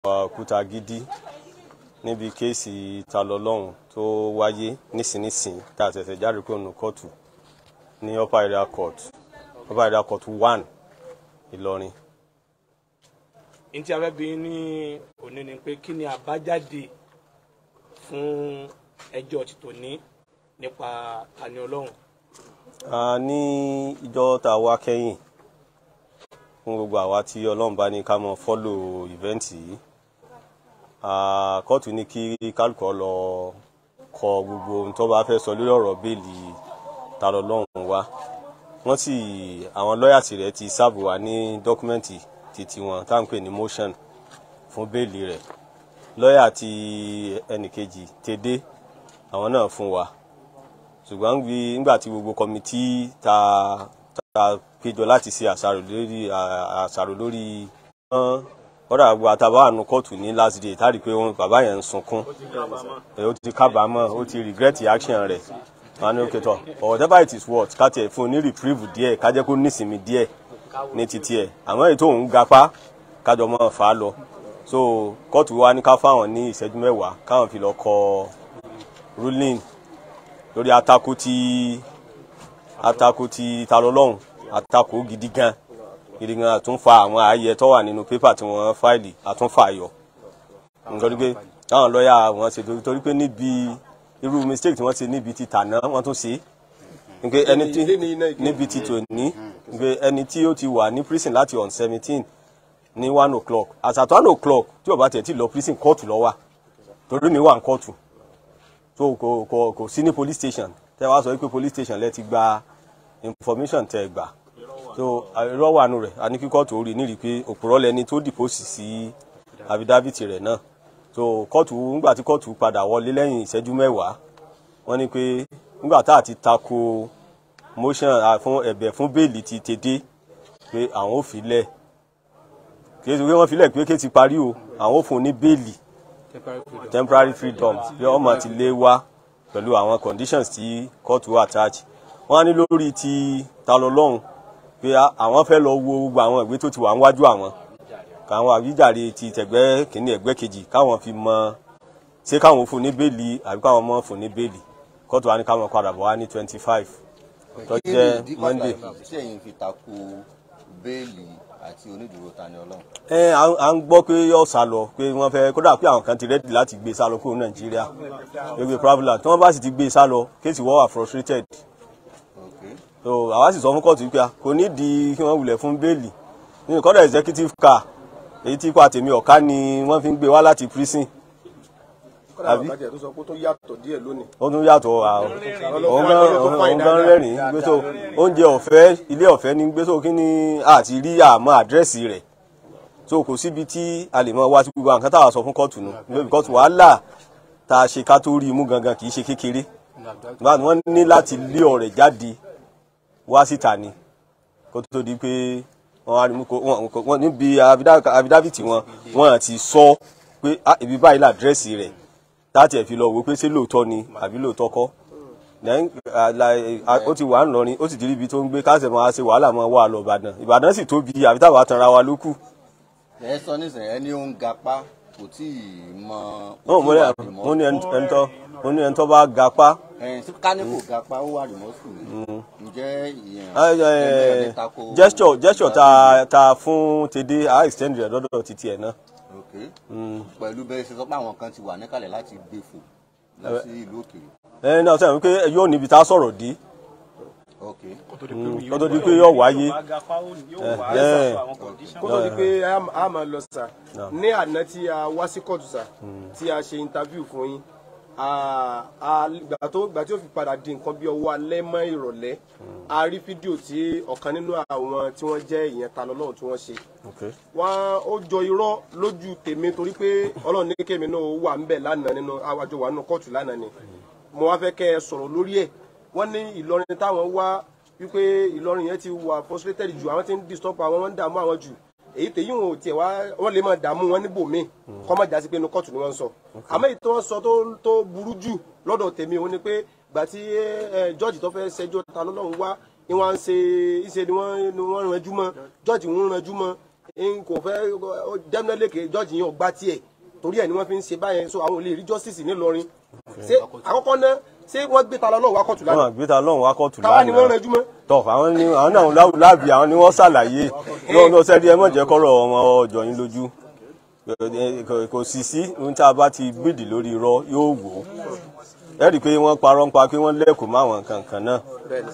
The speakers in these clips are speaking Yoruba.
òkúta gidi níbi kéèsì Tani Olohun tó wáyé nísinsìnyí tá a ṣẹ̀ṣẹ̀ jáde kúrò ní kóòtù ní Upper Area Court 1 Ìlọrin. Ntí a fẹ́ bi ní òní ni pé kí ni àbájáde fún ẹjọ́ ti tòní nípa Tani Olohun? Ní ìjọ tá a wá kẹ́yìn fún gbogbo àwa tí Ọlọ́run bá ní ká mọ fọ́lò ìvẹ́ǹtì yìí, kóòtù ní kí kálukọ́ lọ kọ gbogbo ohun tó bá fẹ́ sọ lórí ọ̀rọ̀ bẹ́ẹ̀lì Tani Olohun wá. Wọ́n sì àwọn lọ́yàsì rẹ̀ ti sáàbù wá ní dọ́kúmẹ́ǹtì títí wọn tá à ń pè ní motion fún bẹ́ẹ̀lì rẹ̀. Lọ́yà ti ẹnìkejì Tèdé àwọn náà fún wa, ṣùgbọ́n nígbà tí gbogbo kọmitì ta péjọ láti ṣe àṣàrò lórí ọ̀rọ̀ àgbo àtàbà àánú kóòtù ní last day tá a rí pé bàbá yẹn ń sunkún, ó ti kábàámọ̀, ó ti regret action rẹ̀. Wọ́n ní okay tọ́ whatever it is worth ká tiẹ̀ fún un ní reprieve díẹ̀ ká jẹ́ kó nísinmi díẹ̀ ní títí ẹ̀, àmọ́ èyí tó ń gapá kájọ mọ́ fà á lọ. So kóòtù wa ní ká fáwọn ní ìṣẹ́jú 10 káwọn fi lọ kọ ruling lórí àtakò tí Tani Olohun, àtakò gidi gan àtúnfà àwọn ààyè tó wà nínú pépà tí wọ́n fáìlì àtúnfà ayọ̀. Nítorí pé táwọn lọ́yà wọn ṣe torí pé níbi irú mistake tí wọ́n ṣe níbi ti tàná wọ́n tún ṣe níbi ti tòní, ẹni tí ó ti wà ní prison láti on 17 ní 1 o'clock as at 1 o'clock tí ó bá tẹ̀ tí lọ prison kóòtù lọ wà torí mi wà ní kóòtù, so kò sí ní police station tẹ́ wá sọ pé police station lẹ ti gba information tẹ́ gbà, so irọ́ wà nù rẹ̀. A ní kí kóòtù ó rí nírí pé òpùrọ́ lẹni tó dìpọ́sì sí affidavit rẹ̀ náà. So kóòtù nígbà tí kóòtù padà wọlé lẹ́yìn ìṣẹ́jú 10 wọ́n ní pé nígbà tá àti tako motion fún ẹ̀bẹ̀ fún bẹ́ẹ̀lì ti Tèdé pé àwọn ò filẹ̀ kí èsì pé wọ́n filẹ̀ pé ti parí o, àwọn ò fún ní bẹ́ẹ̀lì temporary freedom pé ọmọ ti lé wá pẹ̀lú àwọn conditions tí kóòtù attach. Wọ́n á ní lórí ti Tani Olohun pé àwọn fẹ́ lọ wo gbogbo àwọn ìwé tó ti wà níwájú káwọn àwíjàre ti tẹ̀gbẹ́ kìíní ẹ̀gbẹ́ kejì káwọn fi mọ ṣé káwọn fún ní bẹ́ẹ̀lì àbí káwọn mọ́ fún ní bẹ́ẹ̀lì. Kóòtù wa ní káwọn padà bọ̀ wá ní 25 tó jẹ́ Monday. Ṣé ẹ̀yin fi tako bẹ́ẹ̀lì àti onídùúró Tani Olohun? À ń gbọ́ pé yóò sá lọ, pé wọ́n fẹ́ kódà pé àwọn kan ti rẹ́dì láti gbé sá lọ kúrò Nàìjíríà gbé traveller tí wọ́n bá sì ti gbé sá lọ kéèsì wọ́n wà frustrated. So àwa sì sọ fún kóòtù pé kò ní di kí wọ́n wulẹ̀ fún bẹ́ẹ̀lì nínú kọ́dà executive car èyí tí ipa tèmi ọ̀ká ni wọ́n fi ń gbé wá láti prison. Àbí tó sọ pé tó yàtọ̀ díẹ̀ lónìí. Ó tún yàtọ̀ òun gan rẹ́rìn-ín gbé so oúnjẹ ọ̀fẹ́ ilé ọ̀fẹ́ ní gbé so kí ni àti rí àmọ́ àdírẹ́sì rẹ̀, so kò síbi tí a lè mọ wá sí gbogbo nǹkan táwa sọ fún kóòtù nù níbi kóòtù wàhálà tá a ṣe ká tó rí imú gangan kì í ṣe kékeré. Wọ́n ní láti lé ọ̀rẹ́ jáde wá síta ni kó tó di pé wọ́n níbi affidavit wọ́n ti sọ pé ibi báyìí làdírẹ́sì rẹ̀ láti ẹ̀ fi lọ wò pé ṣé lóòótọ́ ni àbí lóòótọ́ kọ́. Ó ti wà ń lọrin ó sì ti rí ibi tó ń gbé káṣẹ̀ máa ṣe wàhálà máa wà lọ Ìbàdàn sì tóbi àbí táwa tanra wa ló kù. Ẹ sọ nísìnyí ẹni ó ń gapá kò tí ì mọ. Mo ní ẹni tó bá gapá. Kání kò gapá ó wà rìmọ́sù ni. Ǹjẹ́ ìyẹn gesture ta fún Tèdé a extend rẹ̀ lọ́dọ̀ títí ẹ̀ náà. Pẹ̀lú bẹ́ẹ̀ ṣe sọ pé àwọn kan ti wà níkàlẹ̀ láti gbé fò lọ sí ìlú òkèèrè. Náà sẹ́yìn pé yóò níbi tá a sọ̀rọ̀ dé kó tó di pé yóò wáyé. Kó tó di pé a máa lọ sà ní àná tí a wá sí kóòtù sà tí a ṣe interview fún yín gbà tí ó fi padà di nǹkan bí ọwọ́ alẹ́ mọ́ ìrọ̀lẹ́ a rí fídíò tí ọ̀kan nínú àwọn tí wọ́n jẹ́ ìyẹn Tani Olohun tí wọ́n ṣe wọ́n ó jọ irọ́ lójú tèmi torí pé Ọlọ́run ní kémi náà wà ń bẹ̀ lánàá nínú àwàjọ wà nínú kóòtù lánàá ni mo wá fẹ́ kẹ́ ẹ sọ̀rọ̀ lórí ẹ̀. Wọ́n ní Ìlọrin táwọn wá wípé Ìlọrin yẹn ti wà frustrated jù, àwọn ti ń disturb àwọn, wọ́n ń dààmú àwọn jù, èyí tèyí wọn ò tiẹ̀ wá wọ́n lè máa dààmú wọn níbòmíì kọ́ má jásí pé inú kóòtù ni wọ́n ń sọ. Àmọ́ èyí tó wọ́n sọ tó burú jù lọ́dọ̀ tèmi òun ni pé gbà tí jọ́ọ̀jì tó fẹ́ ṣẹjọ́ Tani Olohun wá ni wọ́n ń ṣe ìṣe ni wọ́n ranjú mọ́ jọ́ọ̀jì ń ranjú mọ́ n kò fẹ́ jẹ́mínẹ́lẹ́kẹ̀ jọ́ọ̀jì yẹn ò gbá tiẹ̀ torí ẹ̀ ni wọ́n fi ń ṣe báyẹn so àwọn ò lè rí justice nílọrin ṣé àkọ́kọ́ náà ṣé wọ́n gbé ta lọ́wọ́ wá kóòtù lánàá. wọ́n gbé ta lọ́wọ́ wá kóòtù lánàá. táwa ni wọ́n rẹjú mọ́. tọ́ àwọn náà láàbì àwọn ni wọ́n ṣàlàyé lọ́wọ́ sẹ́rí ẹ mọ̀ jẹ́ kọ́rọ̀ ọmọ ọjọ́ yín lójú kò sì sí ohun tí a bá ti gbìdì lórí irọ́ yóò wò ó ẹ rí i pé wọ́n parọ́ ń pa pé wọ́n lẹ́kọ̀ọ́ máwọn nǹkan kan náà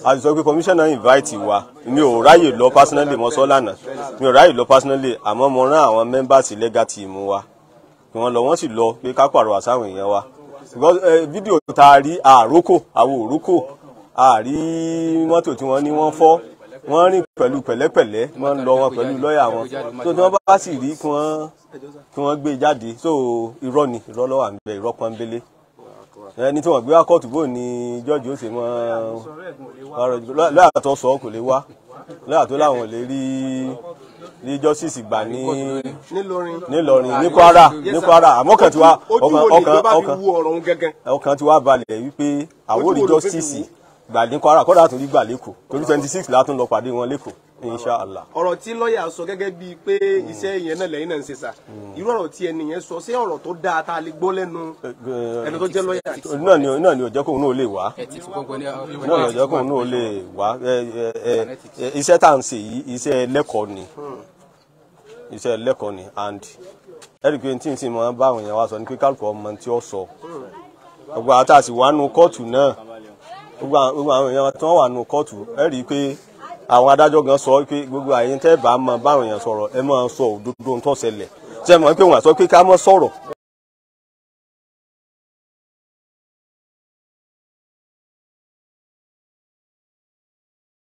a sì sọ pé commissioner invite wa mi ò ráyè lọ personally mọ́ sọ́ lánàá mi ò ráyè lọ personally àmọ́ mo rán àwọn members legal team wa kí wọ́n lọ wọ́n sì lọ pé ká pàrọwà sáwọn èèyàn wa because fídíò tá a rí àrókò àwọn òrókò àrí mọ́tò tí wọ́n ní wọ́n fọ́ wọ́n rìn pẹ̀lú pẹ̀lẹ́pẹ̀lẹ́ wọ́n ń lọ wọn pẹ̀lú lọ́ọ̀yà wọn so tí wọ́n bá sì rí kí wọ́n gbé jáde so irọ́ ni irọ́ lọ́wọ́ à ń bẹ irọ́ pọ́nbélé ẹni tí wọ́n gbé wá kóòtù bò ní jọ́ọ̀jì ó sì mọ́ lọ́yà tó sọ kò lè wá lọ́yà tó láwọn ò lè rí justice gbà nílọrin ní Kwara àmọ́ ọkàn tí wá balẹ̀ wípé àwòrán justice gbà ní Kwara kọ́dà tó rí gbà lẹ́kọ̀ọ́ torí 26 látún lọ pàdé wọn lẹ́kọ̀ọ́ inshallah. ọ̀rọ̀ tí lọ́ọ̀yà sọ gẹ́gẹ́ bíi pé iṣẹ́ yẹn náà lẹ́yìn náà ń ṣe sà irú ọ̀rọ̀ tí ẹni yẹn sọ ṣé ọ̀rọ̀ tó dáa tá a lè gbọ́ lẹ́nu ẹni tó jẹ́ lọ́ọ̀yà. náà ni ò jẹ́ kóun náà lè wá náà ni ò jẹ́ kóun náà lè wá iṣẹ́ tá à ń ṣe yìí iṣẹ́ lẹ́kọ̀ọ́ ni and ẹ̀rí pé tí n sì máa bá àwọn èèyàn wá sọ ni pé kálukú ọmọ tí ó sọ gbogbo àtàsí wà nù kóòtù náà gbogbo àwọn èèyàn tí wọ́n wà nù kóòtù ẹ rí i pé àwọn adájọ́ gan sọ pé gbogbo àyè tẹ́ bá mọ báwọn èèyàn sọ̀rọ̀ ẹ máa sọ òdodo tó ṣẹlẹ̀ ṣe mọ̀ pé wọ́n sọ pé ká má sọ̀rọ̀